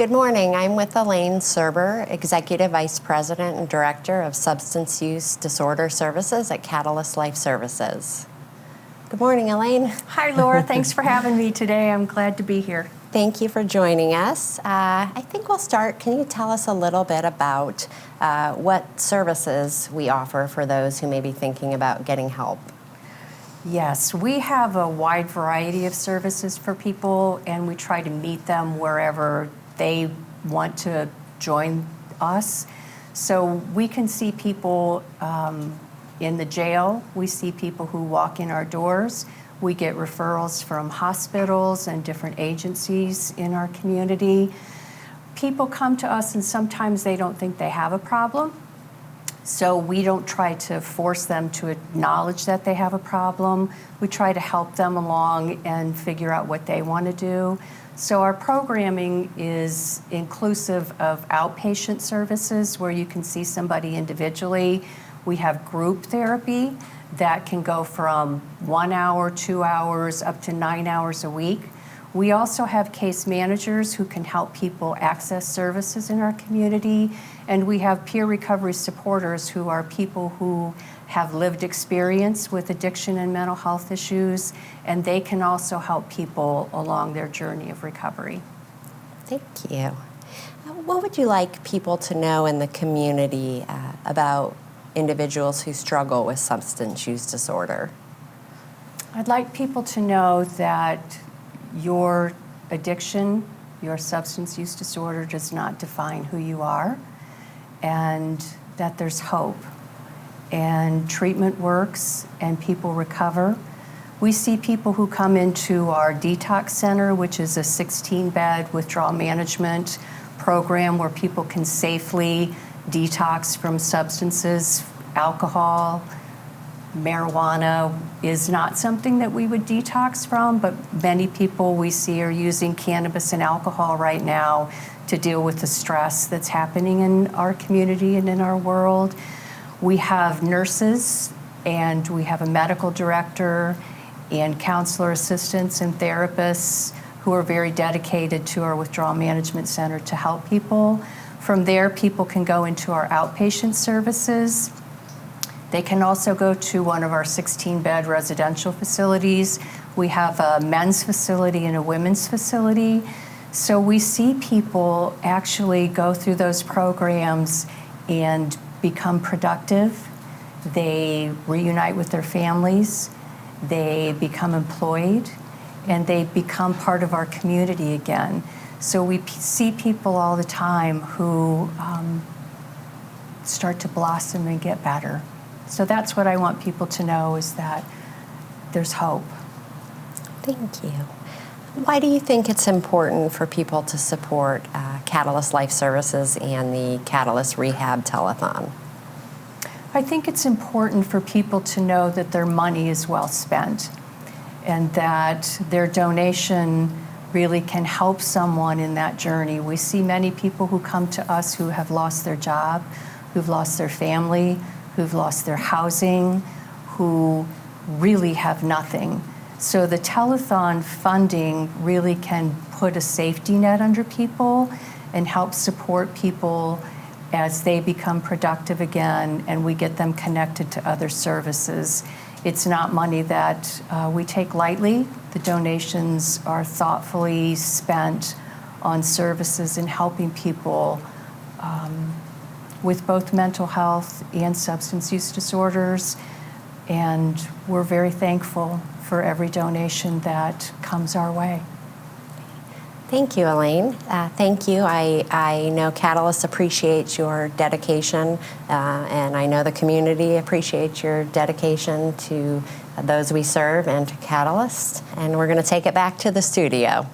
Good morning. I'm with Elaine Surber, Executive Vice President and Director of Substance Use Disorder Services at Catalyst Life Services. Good morning, Elaine. Hi, Laura. Thanks for having me today. I'm glad to be here. Thank you for joining us. I think we'll start. Can you tell us a little bit about what services we offer for those who may be thinking about getting help? Yes, we have a wide variety of services for people, and we try to meet them wherever they want to join us. So we can see people in the jail. We see people who walk in our doors. We get referrals from hospitals and different agencies in our community. People come to us and sometimes they don't think they have a problem. So we don't try to force them to acknowledge that they have a problem. We try to help them along and figure out what they want to do. So our programming is inclusive of outpatient services where you can see somebody individually. We have group therapy that can go from 1 hour, 2 hours, up to 9 hours a week. We also have case managers who can help people access services in our community, and we have peer recovery supporters who are people who have lived experience with addiction and mental health issues, and they can also help people along their journey of recovery. Thank you. What would you like people to know in the community about individuals who struggle with substance use disorder? I'd like people to know that your addiction, your substance use disorder does not define who you are, and that there's hope. And treatment works and people recover. We see people who come into our detox center, which is a 16-bed withdrawal management program where people can safely detox from substances. Alcohol, marijuana is not something that we would detox from, but many people we see are using cannabis and alcohol right now to deal with the stress that's happening in our community and in our world. We have nurses and we have a medical director and counselor assistants and therapists who are very dedicated to our withdrawal management center to help people. From there, people can go into our outpatient services. They can also go to one of our 16-bed residential facilities. We have a men's facility and a women's facility. So we see people actually go through those programs and become productive. They reunite with their families. They become employed, and they become part of our community again. So we see people all the time who start to blossom and get better. So that's what I want people to know, is that there's hope. Thank you. Why do you think it's important for people to support Catalyst Life Services and the Catalyst Rehab Telethon? I think it's important for people to know that their money is well spent and that their donation really can help someone in that journey. We see many people who come to us who have lost their job, who've lost their family, who've lost their housing, who really have nothing. So the telethon funding really can put a safety net under people and help support people as they become productive again and we get them connected to other services. It's not money that we take lightly. The donations are thoughtfully spent on services and helping people with both mental health and substance use disorders. And we're very thankful for every donation that comes our way. Thank you, Elaine. Thank you. I know Catalyst appreciates your dedication, and I know the community appreciates your dedication to those we serve and to Catalyst. And we're going to take it back to the studio.